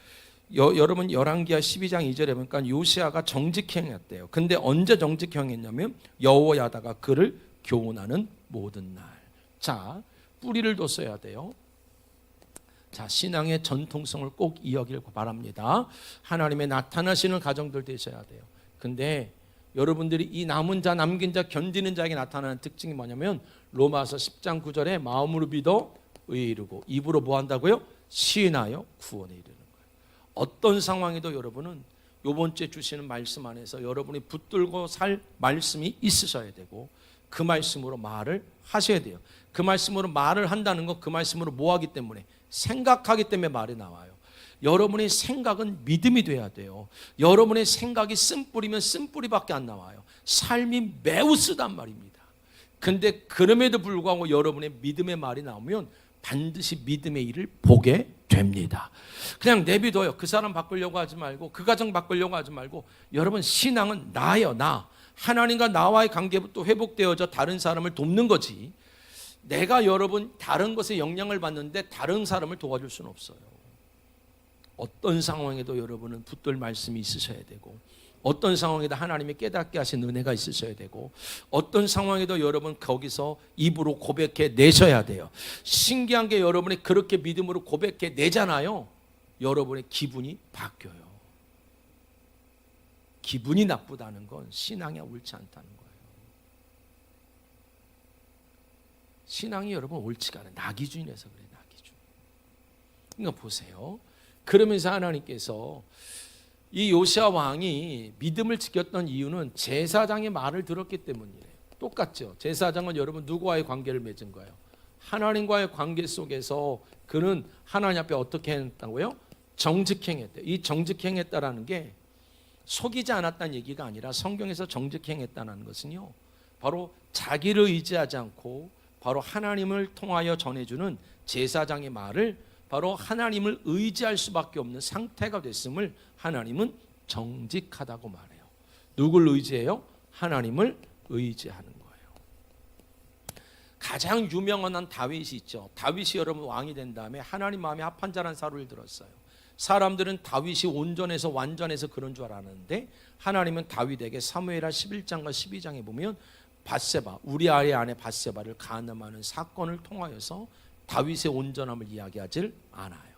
여러분 열왕기하 12장 2절에 보니까 요시아가 정직행했대요. 근데 언제 정직행했냐면 여호야다가 그를 교훈하는 모든 날. 자, 뿌리를 뒀어야 돼요. 자, 신앙의 전통성을 꼭 이어길 바랍니다. 하나님의 나타나시는 가정들 되셔야 돼요. 근데 여러분들이 이 남은 자, 남긴 자, 견디는 자에게 나타나는 특징이 뭐냐면 로마서 10장 9절에 마음으로 믿어 의에 이르고 입으로 뭐 한다고요? 시인하여 구원에 이르는 거예요. 어떤 상황에도 여러분은 이번 주에 주시는 말씀 안에서 여러분이 붙들고 살 말씀이 있으셔야 되고, 그 말씀으로 말을 하셔야 돼요. 그 말씀으로 말을 한다는 건 그 말씀으로 뭐 하기 때문에? 생각하기 때문에 말이 나와요. 여러분의 생각은 믿음이 돼야 돼요. 여러분의 생각이 쓴뿌리면 쓴뿌리밖에 안 나와요. 삶이 매우 쓰단 말입니다. 근데 그럼에도 불구하고 여러분의 믿음의 말이 나오면 반드시 믿음의 일을 보게 됩니다. 그냥 내비둬요. 그 사람 바꾸려고 하지 말고, 그 가정 바꾸려고 하지 말고, 여러분 신앙은 나예요. 나. 하나님과 나와의 관계부터 회복되어져 다른 사람을 돕는 거지, 내가 여러분 다른 것에 영향을 받는데 다른 사람을 도와줄 수는 없어요. 어떤 상황에도 여러분은 붙들 말씀이 있으셔야 되고, 어떤 상황에도 하나님이 깨닫게 하신 은혜가 있으셔야 되고, 어떤 상황에도 여러분 거기서 입으로 고백해 내셔야 돼요. 신기한 게 여러분이 그렇게 믿음으로 고백해 내잖아요. 여러분의 기분이 바뀌어요. 기분이 나쁘다는 건 신앙이 옳지 않다는 거예요. 신앙이 여러분 옳지가 않아요. 나 기준이라서 그래요. 나 기준. 그러니까 보세요. 그러면서 하나님께서 이 요시아 왕이 믿음을 지켰던 이유는 제사장의 말을 들었기 때문이래요. 똑같죠. 제사장은 여러분 누구와의 관계를 맺은 거예요? 하나님과의 관계 속에서 그는 하나님 앞에 어떻게 했다고요? 정직행했대요. 이 정직행했다라는 게 속이지 않았다는 얘기가 아니라, 성경에서 정직행했다는 것은요, 바로 자기를 의지하지 않고 바로 하나님을 통하여 전해주는 제사장의 말을 바로 하나님을 의지할 수밖에 없는 상태가 됐음을 하나님은 정직하다고 말해요. 누굴 의지해요? 하나님을 의지하는 거예요. 가장 유명한 한 다윗이 있죠. 다윗이 여러분 왕이 된 다음에 하나님 마음에 합한 자라는 사료를 들었어요. 사람들은 다윗이 온전해서 완전해서 그런 줄 알았는데, 하나님은 다윗에게 사무엘하 11장과 12장에 보면 밧세바, 우리아의 아내 밧세바를 간음하는 사건을 통하여서 다윗의 온전함을 이야기하질 않아요.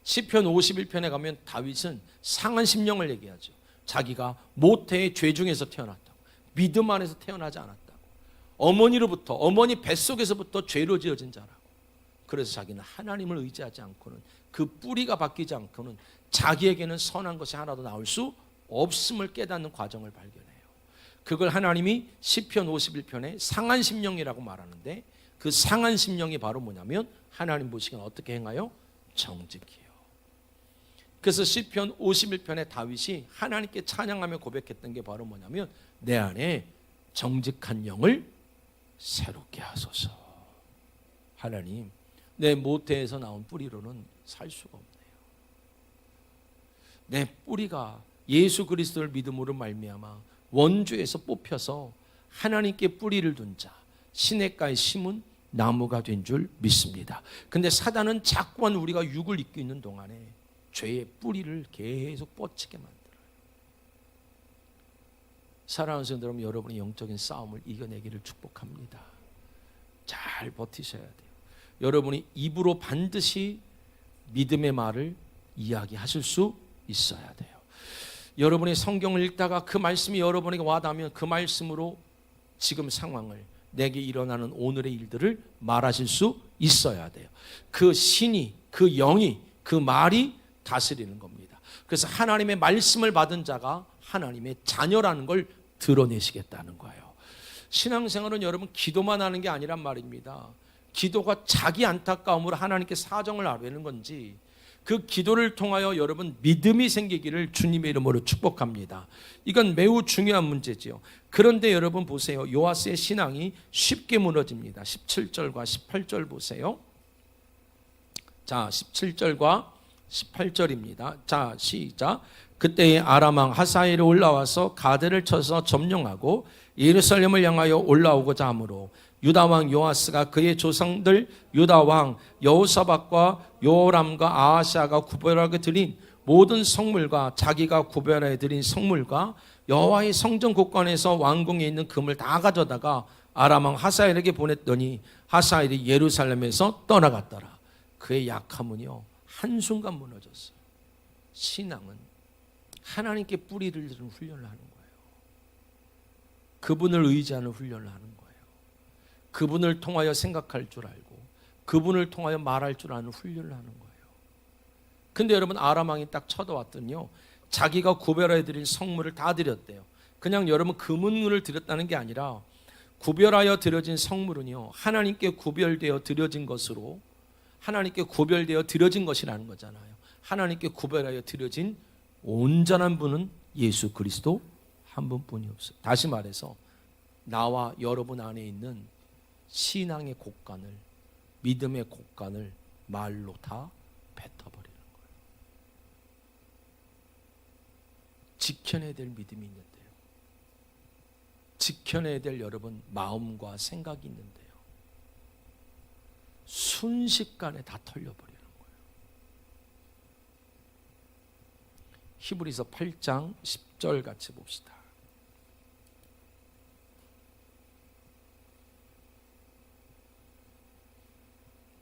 시편 51편에 가면 다윗은 상한 심령을 얘기하죠. 자기가 모태의 죄 중에서 태어났다고, 믿음 안에서 태어나지 않았다고, 어머니로부터, 어머니 뱃속에서부터 죄로 지어진 자라고. 그래서 자기는 하나님을 의지하지 않고는, 그 뿌리가 바뀌지 않고는 자기에게는 선한 것이 하나도 나올 수 없음을 깨닫는 과정을 발견해요. 그걸 하나님이 시편 51편에 상한 심령이라고 말하는데, 그 상한 심령이 바로 뭐냐면 하나님 보시기엔 어떻게 행하여? 정직해요. 그래서 시편 51편에 다윗이 하나님께 찬양하며 고백했던 게 바로 뭐냐면, 내 안에 정직한 영을 새롭게 하소서. 하나님, 내 모태에서 나온 뿌리로는 살 수가 없네요. 내 뿌리가 예수 그리스도를 믿음으로 말미암아 원주에서 뽑혀서 하나님께 뿌리를 둔 자, 시냇가에 심은 나무가 된 줄 믿습니다. 근데 사단은 자꾸만 우리가 육을 입고 있는 동안에 죄의 뿌리를 계속 뻗치게 만들어요. 사랑하는 성도 여러분, 여러분의 영적인 싸움을 이겨내기를 축복합니다. 잘 버티셔야 돼요. 여러분이 입으로 반드시 믿음의 말을 이야기하실 수 있어야 돼요. 여러분이 성경을 읽다가 그 말씀이 여러분에게 와닿으면 그 말씀으로 지금 상황을, 내게 일어나는 오늘의 일들을 말하실 수 있어야 돼요. 그 신이, 그 영이, 그 말이 다스리는 겁니다. 그래서 하나님의 말씀을 받은 자가 하나님의 자녀라는 걸 드러내시겠다는 거예요. 신앙생활은 여러분 기도만 하는 게 아니란 말입니다. 기도가 자기 안타까움으로 하나님께 사정을 아뢰는 건지, 그 기도를 통하여 여러분 믿음이 생기기를 주님의 이름으로 축복합니다. 이건 매우 중요한 문제지요. 그런데 여러분 보세요. 요아스의 신앙이 쉽게 무너집니다. 17절과 18절 보세요. 자, 17절과 18절입니다. 자, 시작. 그때에 아람 왕 하사엘이 올라와서 가드를 쳐서 점령하고 예루살렘을 향하여 올라오고자 하므로 유다 왕 요아스가 그의 조상들 유다 왕 여호사밧과 요람과 아하시아가 구별하게 드린 모든 성물과 자기가 구별하여 드린 성물과 여호와의 성전 곳간에서 왕궁에 있는 금을 다 가져다가 아람 왕 하사엘에게 보냈더니 하사엘이 예루살렘에서 떠나갔더라. 그의 약함은요 한순간 무너졌어요. 신앙은 하나님께 뿌리를 두는 훈련을 하는 거예요. 그분을 의지하는 훈련을 하는 거예요. 그분을 통하여 생각할 줄 알고 그분을 통하여 말할 줄 아는 훈련을 하는 거예요. 근데 여러분 아람 왕이 딱 쳐들어왔더니요 자기가 구별하여 드린 성물을 다 드렸대요. 그냥 여러분 금은을 드렸다는 게 아니라 구별하여 드려진 성물은요 하나님께 구별되어 드려진 것으로, 하나님께 구별되어 드려진 것이라는 거잖아요. 하나님께 구별하여 드려진 온전한 분은 예수 그리스도 한 분뿐이 없어요. 다시 말해서 나와 여러분 안에 있는 신앙의 곡간을, 믿음의 곡간을 말로 다 뱉어버리는 거예요. 지켜내야 될 믿음이 있는데요, 지켜내야 될 여러분 마음과 생각이 있는데요, 순식간에 다 털려버리는 거예요. 히브리서 8장 10절 같이 봅시다.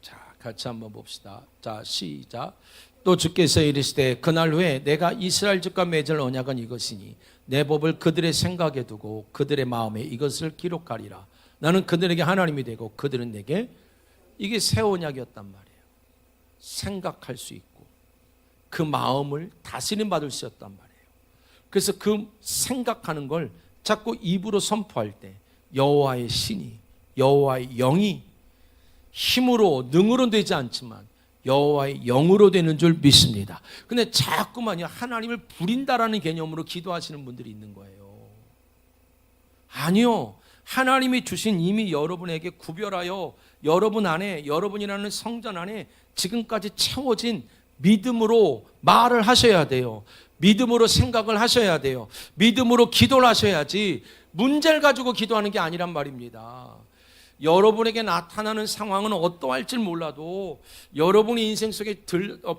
자, 같이 한번 봅시다. 자, 시작. 또 주께서 이르시되 그날 후에 내가 이스라엘 집과 맺을 언약은 이것이니 내 법을 그들의 생각에 두고 그들의 마음에 이것을 기록하리라. 나는 그들에게 하나님이 되고 그들은 내게. 이게 새 언약이었단 말이에요. 생각할 수 있고 그 마음을 다스림 받을 수 있었단 말이에요. 그래서 그 생각하는 걸 자꾸 입으로 선포할 때 여호와의 신이, 여호와의 영이 힘으로 능으로 되지 않지만 여호와의 영으로 되는 줄 믿습니다. 근데 자꾸만요 하나님을 부린다라는 개념으로 기도하시는 분들이 있는 거예요. 아니요, 하나님이 주신 이미 여러분에게 구별하여 여러분 안에, 여러분이라는 성전 안에 지금까지 채워진 믿음으로 말을 하셔야 돼요. 믿음으로 생각을 하셔야 돼요. 믿음으로 기도를 하셔야지 문제를 가지고 기도하는 게 아니란 말입니다. 여러분에게 나타나는 상황은 어떠할지 몰라도, 여러분의 인생 속에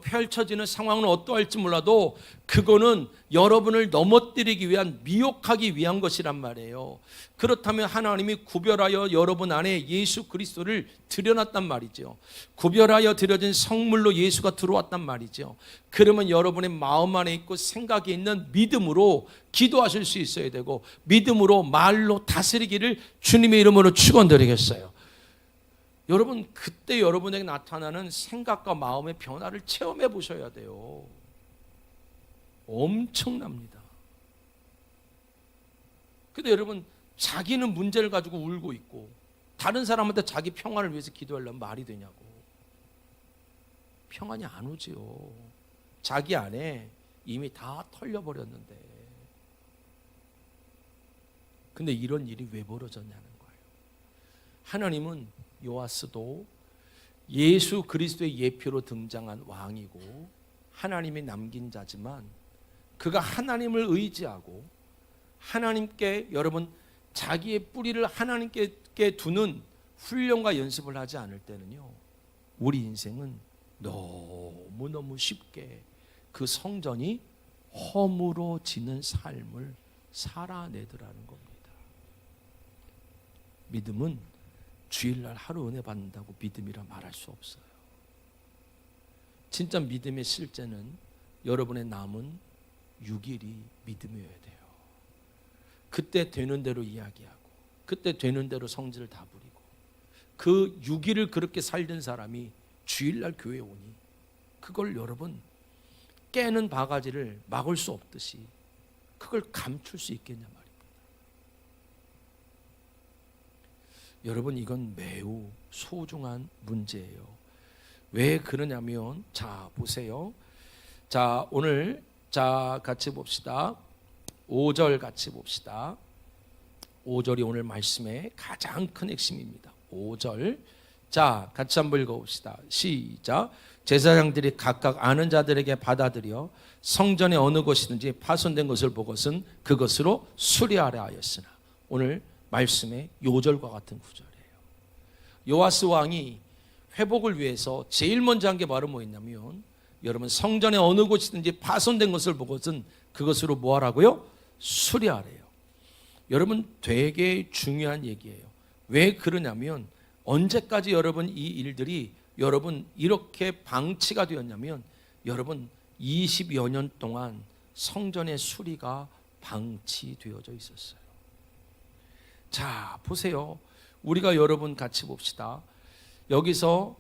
펼쳐지는 상황은 어떠할지 몰라도 그거는 여러분을 넘어뜨리기 위한, 미혹하기 위한 것이란 말이에요. 그렇다면 하나님이 구별하여 여러분 안에 예수 그리스도를 드려놨단 말이죠. 구별하여 드려진 성물로 예수가 들어왔단 말이죠. 그러면 여러분의 마음 안에 있고 생각에 있는 믿음으로 기도하실 수 있어야 되고, 믿음으로 말로 다스리기를 주님의 이름으로 축원드리겠어요. 여러분, 그때 여러분에게 나타나는 생각과 마음의 변화를 체험해 보셔야 돼요. 엄청납니다. 근데 여러분, 자기는 문제를 가지고 울고 있고 다른 사람한테 자기 평안을 위해서 기도하려면 말이 되냐고. 평안이 안 오지요. 자기 안에 이미 다 털려버렸는데. 근데 이런 일이 왜 벌어졌냐는 거예요. 하나님은 요아스도 예수 그리스도의 예표로 등장한 왕이고 하나님이 남긴 자지만, 그가 하나님을 의지하고 하나님께, 여러분, 자기의 뿌리를 하나님께 두는 훈련과 연습을 하지 않을 때는요, 우리 인생은 너무너무 쉽게 그 성전이 허물어지는 삶을 살아내더라는 겁니다. 믿음은 주일날 하루 은혜 받는다고 믿음이라 말할 수 없어요. 진짜 믿음의 실제는 여러분의 남은 6일이 믿음이어야 돼요. 그때 되는 대로 이야기하고, 그때 되는 대로 성질을 다 부리고, 그 6일을 그렇게 살던 사람이 주일날 교회에 오니 그걸 여러분 깨는 바가지를 막을 수 없듯이 그걸 감출 수 있겠냐 말입니다. 여러분, 이건 매우 소중한 문제예요. 왜 그러냐면, 자 보세요. 자, 오늘 같이 봅시다. 5절 같이 봅시다. 5절이 오늘 말씀의 가장 큰 핵심입니다. 5절. 자, 같이 한번 읽어봅시다. 시작. 제사장들이 각각 아는 자들에게 받아들여 성전의 어느 곳이든지 파손된 것을 보고선 그것으로 수리하려 하였으나. 오늘 말씀의 요절과 같은 구절이에요. 요아스 왕이 회복을 위해서 제일 먼저 한 게 바로 뭐였냐면, 여러분, 성전의 어느 곳이든지 파손된 것을 보고선 그것으로 뭐 하라고요? 수리하래요. 여러분, 되게 중요한 얘기예요. 왜 그러냐면, 언제까지 여러분 이 일들이 여러분 이렇게 방치가 되었냐면, 여러분 20여 년 동안 성전의 수리가 방치되어져 있었어요. 자, 보세요. 우리가 여러분 같이 봅시다. 여기서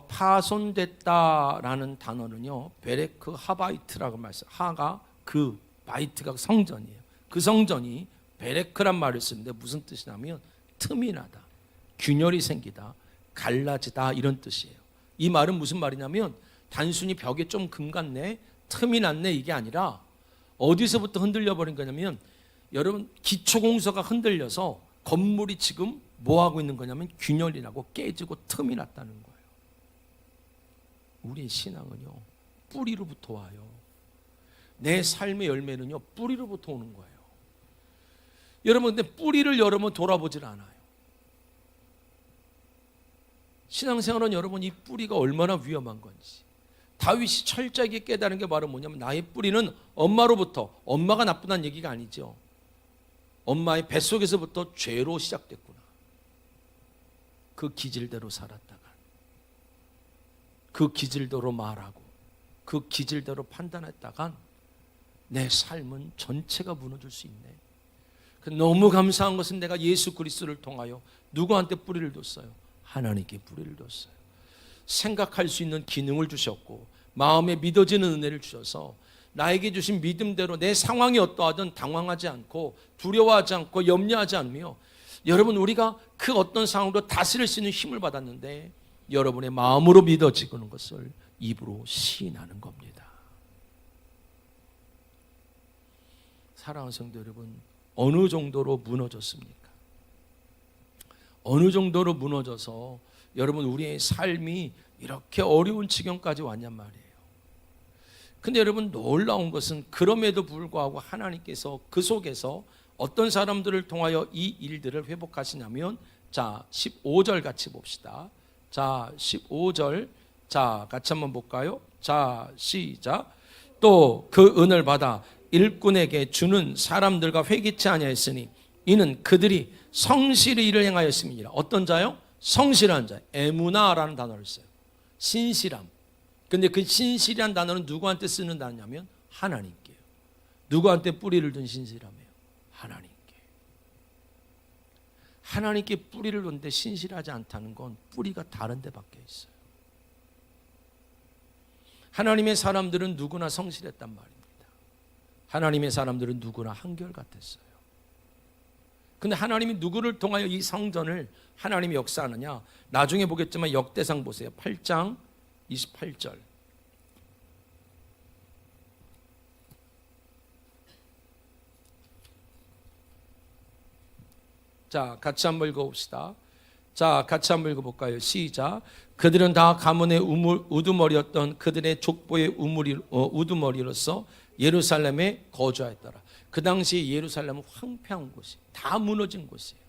파손됐다라는 단어는요, 베레크 하바이트라고 말씀. 하가 그, 바이트가 성전이에요. 그 성전이 베레크란 말을 쓰는데 무슨 뜻이냐면 틈이 나다, 균열이 생기다, 갈라지다, 이런 뜻이에요. 이 말은 무슨 말이냐면, 단순히 벽에 좀 금 같네, 틈이 났네, 이게 아니라 어디서부터 흔들려 버린 거냐면, 여러분, 기초공사가 흔들려서 건물이 지금 뭐 하고 있는 거냐면 균열이 나고 깨지고 틈이 났다는 거예요. 우리의 신앙은요, 뿌리로부터 와요. 내 삶의 열매는요, 뿌리로부터 오는 거예요. 여러분, 근데 뿌리를 여러분 돌아보질 않아요. 신앙생활은 여러분 이 뿌리가 얼마나 위험한 건지 다윗이 철저하게 깨달은 게 바로 뭐냐면, 나의 뿌리는 엄마로부터, 엄마가 나쁘다는 얘기가 아니죠. 엄마의 뱃속에서부터 죄로 시작됐구나. 그 기질대로 살았다가, 그 기질대로 말하고, 그 기질대로 판단했다간 내 삶은 전체가 무너질 수 있네. 너무 감사한 것은 내가 예수 그리스도를 통하여 누구한테 뿌리를 뒀어요? 하나님께 뿌리를 뒀어요. 생각할 수 있는 기능을 주셨고, 마음에 믿어지는 은혜를 주셔서 나에게 주신 믿음대로 내 상황이 어떠하든 당황하지 않고 두려워하지 않고 염려하지 않으며, 여러분, 우리가 그 어떤 상황도 다스릴 수 있는 힘을 받았는데, 여러분의 마음으로 믿어지는 것을 입으로 시인하는 겁니다. 사랑하는 성도 여러분, 어느 정도로 무너졌습니까? 어느 정도로 무너져서 여러분 우리의 삶이 이렇게 어려운 지경까지 왔냔 말이에요. 근데 여러분, 놀라운 것은 그럼에도 불구하고 하나님께서 그 속에서 어떤 사람들을 통하여 이 일들을 회복하시냐면, 자 15절 같이 봅시다. 자 15절, 자 같이 한번 볼까요? 자 시작. 또 그 은을 받아 일꾼에게 주는 사람들과 회개치 아니하였으니 이는 그들이 성실히 일을 행하였음이니라. 어떤 자요? 성실한 자. 에무나라는 단어를 써요. 신실함. 근데 그 신실한 단어는 누구한테 쓰는 단어냐면 하나님께요. 누구한테 뿌리를 둔 신실함이에요? 하나님께. 하나님께 뿌리를 둔데 신실하지 않다는 건 뿌리가 다른 데 밖에 있어요. 하나님의 사람들은 누구나 성실했단 말입니다. 하나님의 사람들은 누구나 한결같았어요. 근데 하나님이 누구를 통하여 이 성전을 하나님이 역사하느냐? 나중에 보겠지만 역대상 보세요. 8장 28절. 자, 같이 한번 읽어봅시다. 자, 같이 한번 읽어볼까요? 시작. 그들은 다 가문의 우두머리였던 그들의 족보의 우두머리로서 예루살렘에 거주하였더라. 그 당시에 예루살렘은 황폐한 곳이, 다 무너진 곳이에요.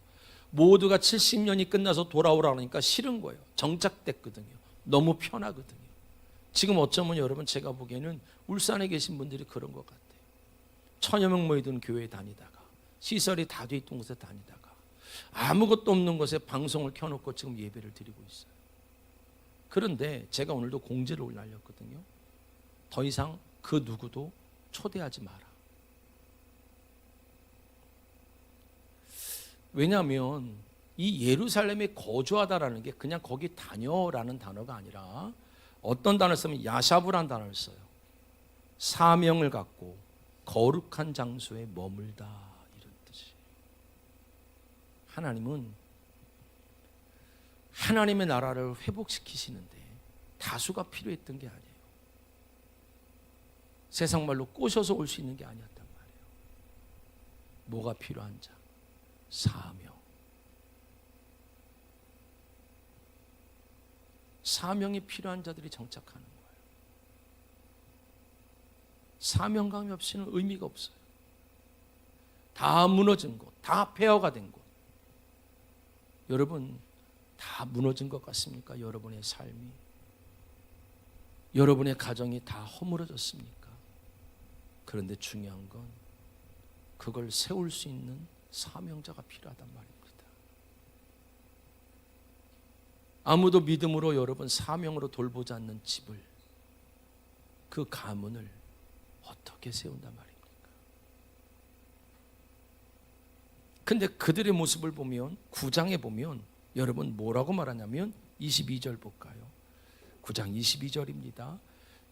모두가 70년이 끝나서 돌아오라 그러니까 싫은 거예요. 정착됐거든요. 너무 편하거든요. 지금 어쩌면 여러분 제가 보기에는 울산에 계신 분들이 그런 것 같아요. 천여 명 모이던 교회에 다니다가 시설이 다 돼 있던 곳에 다니다가 아무것도 없는 곳에 방송을 켜놓고 지금 예배를 드리고 있어요. 그런데 제가 오늘도 공지를 올렸거든요. 더 이상 그 누구도 초대하지 마라. 왜냐하면 이 예루살렘에 거주하다라는 게 그냥 거기 다녀라는 단어가 아니라 어떤 단어를 쓰면 야샤브라는 단어를 써요. 사명을 갖고 거룩한 장소에 머물다, 이런 뜻이. 하나님은 하나님의 나라를 회복시키시는데 다수가 필요했던 게 아니에요. 세상 말로 꼬셔서 올 수 있는 게 아니었단 말이에요. 뭐가 필요한 자? 사명. 사명이 필요한 자들이 정착하는 거예요. 사명감이 없이는 의미가 없어요. 다 무너진 곳, 다 폐허가 된 곳. 여러분, 다 무너진 것 같습니까? 여러분의 삶이, 여러분의 가정이 다 허물어졌습니까? 그런데 중요한 건 그걸 세울 수 있는 사명자가 필요하단 말입니다. 아무도 믿음으로 여러분 사명으로 돌보지 않는 집을, 그 가문을 어떻게 세운단 말입니까? 근데 그들의 모습을 보면 9장에 보면 여러분 뭐라고 말하냐면 22절 볼까요? 9장 22절입니다.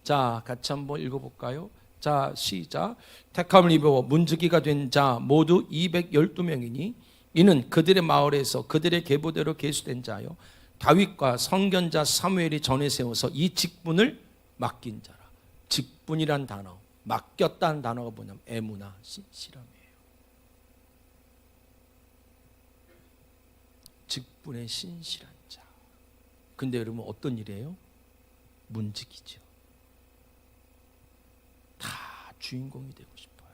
자, 같이 한번 읽어볼까요? 자, 시작. 택함을 입어 문지기가 된 자 모두 212명이니 이는 그들의 마을에서 그들의 계보대로 계수된 자요 다윗과 선견자 사무엘이 전에 세워서 이 직분을 맡긴 자라. 직분이란 단어, 맡겼다는 단어가 뭐냐면 에무나, 신실함이에요. 직분의 신실한 자. 근데 여러분 어떤 일이에요? 문지기죠. 다 주인공이 되고 싶어요.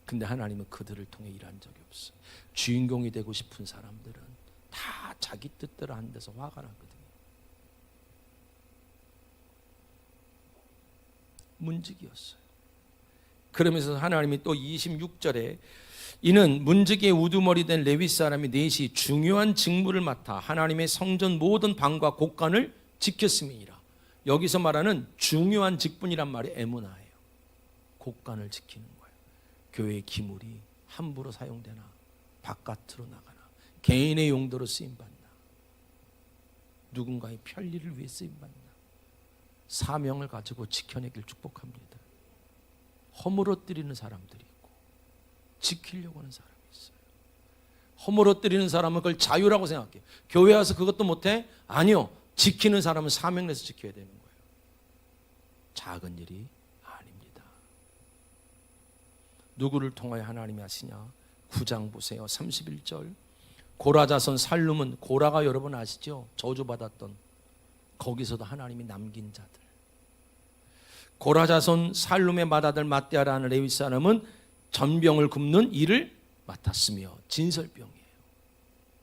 근데 하나님은 그들을 통해 일한 적이 없어요. 주인공이 되고 싶은 사람들은 다 자기 뜻대로 한 데서 화가 나거든요. 문지기였어요. 그러면서 하나님이 또 26절에 이는 문지기의 우두머리 된 레위 사람이 넷이 중요한 직무를 맡아 하나님의 성전 모든 방과 곳간을 지켰음이니라. 여기서 말하는 중요한 직분이란 말이 에무나예요. 곳간을 지키는 거예요. 교회의 기물이 함부로 사용되나, 바깥으로 나가나, 개인의 용도로 쓰임받나, 누군가의 편리를 위해 쓰임받나, 사명을 가지고 지켜내길 축복합니다. 허물어뜨리는 사람들이 있고 지키려고 하는 사람이 있어요. 허물어뜨리는 사람은 그걸 자유라고 생각해요. 교회 와서 그것도 못해? 아니요. 지키는 사람은 사명 내서 지켜야 되는 거예요. 작은 일이 아닙니다. 누구를 통하여 하나님이 하시냐? 9장 보세요. 31절. 고라 자손 살룸은, 고라가 여러분 아시죠? 저주받았던, 거기서도 하나님이 남긴 자들. 고라 자손 살룸의 맏아들 mat대아라는 레위 사람은 전병을 굽는 일을 맡았으며 진설병이에요.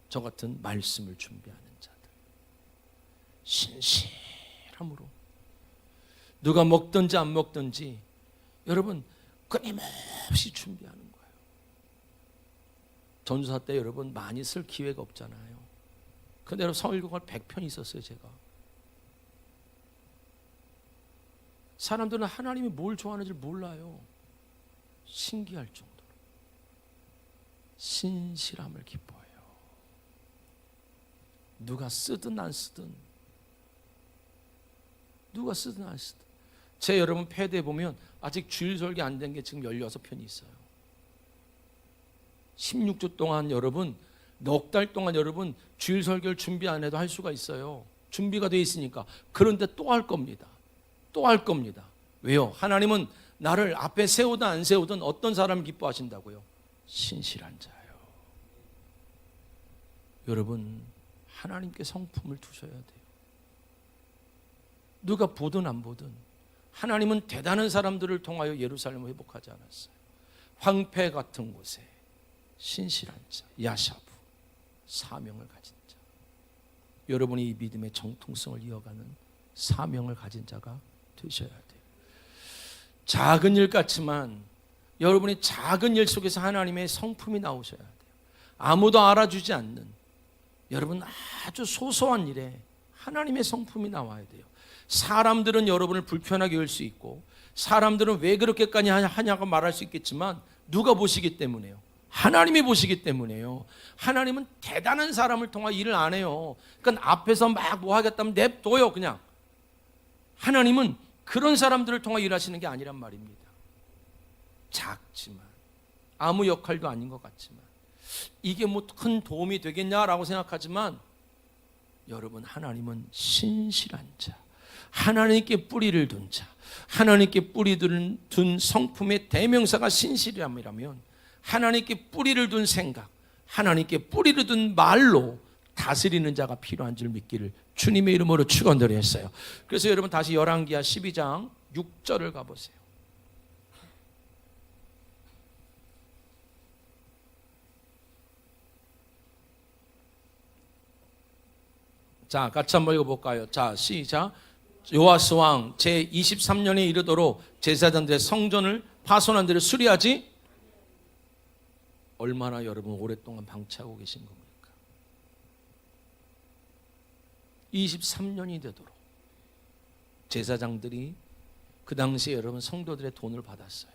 저 같은 말씀을 준비하는 자들. 신실함으로 누가 먹든지 안 먹든지, 여러분 끊임없이 준비하는 거예요. 전도사 때 여러분 많이 쓸 기회가 없잖아요. 근데 여러분 성일국을 100편 있었어요. 제가. 사람들은 하나님이 뭘 좋아하는지 몰라요. 신기할 정도로 신실함을 기뻐해요. 누가 쓰든 안 쓰든, 누가 쓰든 안 쓰든. 제 여러분 패드에 보면 아직 주일 설교 안 된 게 지금 16편이 있어요. 16주 동안 여러분, 넉 달 동안 여러분 주일 설교를 준비 안 해도 할 수가 있어요. 준비가 돼 있으니까. 그런데 또 할 겁니다. 또 할 겁니다. 왜요? 하나님은 나를 앞에 세우든 안 세우든 어떤 사람을 기뻐하신다고요? 신실한 자요. 여러분, 하나님께 성품을 두셔야 돼요. 누가 보든 안 보든 하나님은 대단한 사람들을 통하여 예루살렘을 회복하지 않았어요. 황폐 같은 곳에 신실한 자, 야샤부, 사명을 가진 자. 여러분이 이 믿음의 정통성을 이어가는 사명을 가진 자가 되셔야 돼요. 작은 일 같지만 여러분이 작은 일 속에서 하나님의 성품이 나오셔야 돼요. 아무도 알아주지 않는 여러분 아주 소소한 일에 하나님의 성품이 나와야 돼요. 사람들은 여러분을 불편하게 할 수 있고 사람들은 왜 그렇게까지 하냐고 말할 수 있겠지만 누가 보시기 때문에요? 하나님이 보시기 때문에요. 하나님은 대단한 사람을 통해 일을 안 해요. 그러니까 앞에서 막 뭐 하겠다면 냅둬요 그냥. 하나님은 그런 사람들을 통해 일하시는 게 아니란 말입니다. 작지만 아무 역할도 아닌 것 같지만 이게 뭐 큰 도움이 되겠냐라고 생각하지만 여러분 하나님은 신실한 자, 하나님께 뿌리를 둔 자, 하나님께 뿌리를 둔 성품의 대명사가 신실함이라면 하나님께 뿌리를 둔 생각, 하나님께 뿌리를 둔 말로 다스리는 자가 필요한 줄 믿기를 주님의 이름으로 축원드렸어요. 그래서 여러분 다시 열왕기하 12장 6절을 가보세요. 자, 같이 한번 읽어볼까요? 자, 시작. 요아스 왕 제23년에 이르도록 제사장들의 성전을 파손한 데를 수리하지 얼마나 여러분 오랫동안 방치하고 계신 겁니까? 23년이 되도록 제사장들이 그 당시에 여러분 성도들의 돈을 받았어요.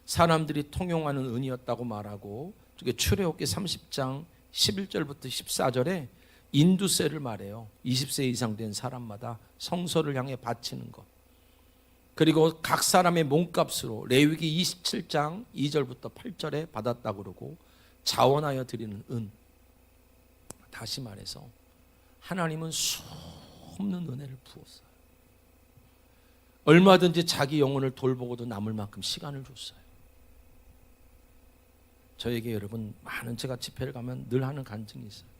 사람들이 통용하는 은이었다고 말하고 출애굽기 30장 11절부터 14절에 인두세를 말해요. 20세 이상 된 사람마다 성소를 향해 바치는 것. 그리고 각 사람의 몸값으로 레위기 27장 2절부터 8절에 받았다고 그러고 자원하여 드리는 은. 다시 말해서 하나님은 수없는 은혜를 부었어요. 얼마든지 자기 영혼을 돌보고도 남을 만큼 시간을 줬어요. 저에게 여러분 많은 제가 집회를 가면 늘 하는 간증이 있어요.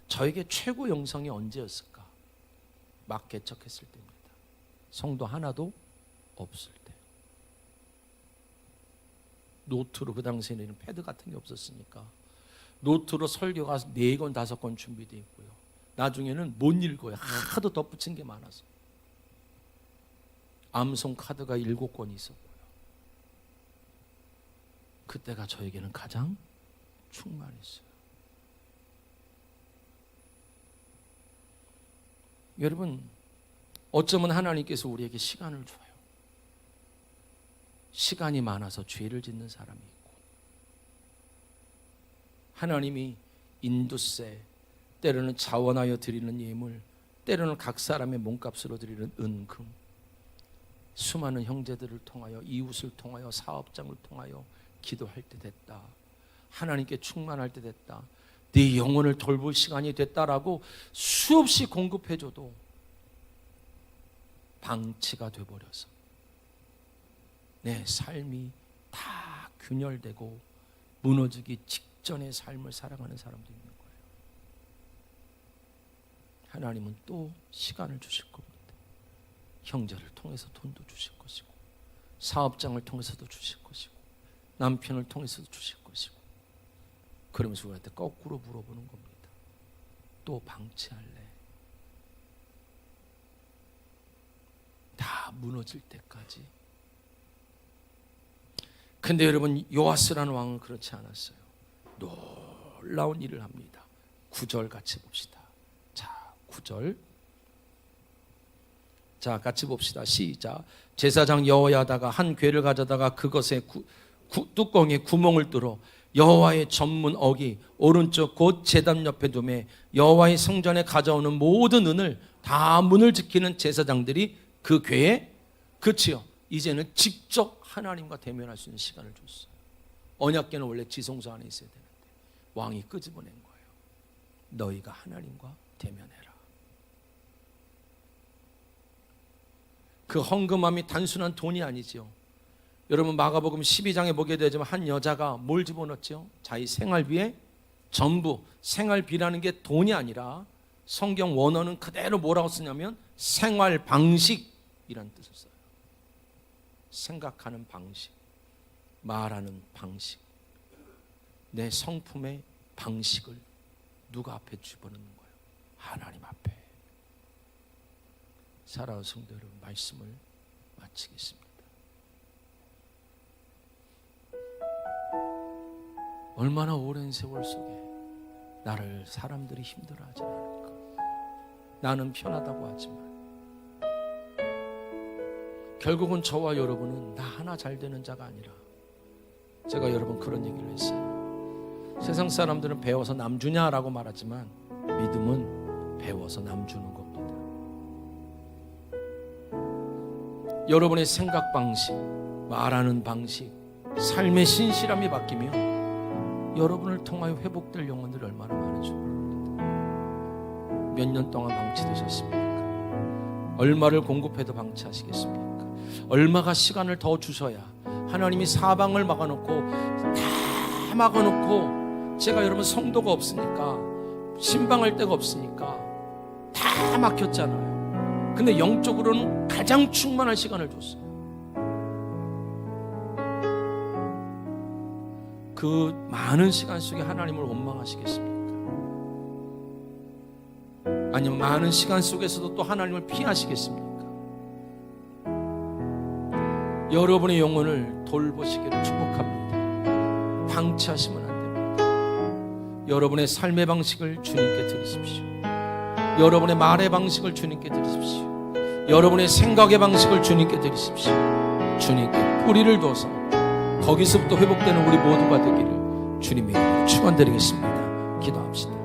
저에게 최고 영성이 언제였을까? 막 개척했을 때입니다. 성도 하나도 없을 때. 노트로 그 당시에는 패드 같은 게 없었으니까 노트로 설교가 4권 5권 준비되어 있고요. 나중에는 못 읽어요. 하도 덧붙인 게 많아서. 암송 카드가 7권이 있었고요. 그때가 저에게는 가장 충만했어요. 여러분, 어쩌면 하나님께서 우리에게 시간을 줘요. 시간이 많아서 죄를 짓는 사람이 있고, 하나님이 인두세, 때로는 자원하여 드리는 예물, 때로는 각 사람의 몸값으로 드리는 은금, 수많은 형제들을 통하여, 이웃을 통하여, 사업장을 통하여 기도할 때 됐다. 하나님께 충만할 때 됐다. 네 영혼을 돌볼 시간이 됐다라고 수없이 공급해줘도 방치가 돼버려서 내 삶이 다 균열되고 무너지기 직전의 삶을 살아가는 사람도 있는 거예요. 하나님은 또 시간을 주실 겁니다. 형제를 통해서 돈도 주실 것이고 사업장을 통해서도 주실 것이고 남편을 통해서도 주실 것이고 그러면서 우리한테 거꾸로 물어보는 겁니다. 또 방치할래? 다 무너질 때까지 근데 여러분, 요아스라는 왕은 그렇지 않았어요. 놀라운 일을 합니다. 9절 같이 봅시다. 자, 9절. 자, 같이 봅시다. 시작. 제사장 여호야다가 한 궤를 가져다가 그것에 뚜껑에 구멍을 뚫어 여호와의 전문 어기 오른쪽 곧 제단 옆에 두매 여호와의 성전에 가져오는 모든 은을 다 문을 지키는 제사장들이 그 궤에, 그치요, 이제는 직접 하나님과 대면할 수 있는 시간을 줬어요. 언약궤는 원래 지성소 안에 있어야 되는데 왕이 끄집어낸 거예요. 너희가 하나님과 대면해라. 그 헌금함이 단순한 돈이 아니죠. 여러분, 마가복음 12장에 보게 되지만 한 여자가 뭘 집어넣었죠? 자기 생활비에 전부. 생활비라는 게 돈이 아니라 성경 원어는 그대로 뭐라고 쓰냐면 생활 방식이라는 뜻을 써요. 생각하는 방식, 말하는 방식, 내 성품의 방식을 누가 앞에 집어넣는 거예요? 하나님 앞에. 사랑하는 성도 여러분, 말씀을 마치겠습니다. 얼마나 오랜 세월 속에 나를 사람들이 힘들어하지 않을까. 나는 편하다고 하지만 결국은 저와 여러분은 나 하나 잘 되는 자가 아니라, 제가 여러분 그런 얘기를 했어요. 세상 사람들은 배워서 남 주냐라고 말하지만 믿음은 배워서 남 주는 겁니다. 여러분의 생각 방식, 말하는 방식, 삶의 신실함이 바뀌면 여러분을 통하여 회복될 영혼들이 얼마나 많은지 모릅니다. 몇 년 동안 방치되셨습니까? 얼마를 공급해도 방치하시겠습니까? 얼마가 시간을 더 주셔야 하나님이 사방을 막아놓고, 다 막아놓고, 제가 여러분 성도가 없으니까, 신방할 데가 없으니까 다 막혔잖아요. 근데 영적으로는 가장 충만한 시간을 줬어요. 그 많은 시간 속에 하나님을 원망하시겠습니까? 아니면 많은 시간 속에서도 또 하나님을 피하시겠습니까? 여러분의 영혼을 돌보시기를 축복합니다. 방치하시면 안 됩니다. 여러분의 삶의 방식을 주님께 드리십시오. 여러분의 말의 방식을 주님께 드리십시오. 여러분의 생각의 방식을 주님께 드리십시오. 주님께 뿌리를 둬서 거기서부터 회복되는 우리 모두가 되기를 주님의 이름으로 축원드리겠습니다. 기도합시다.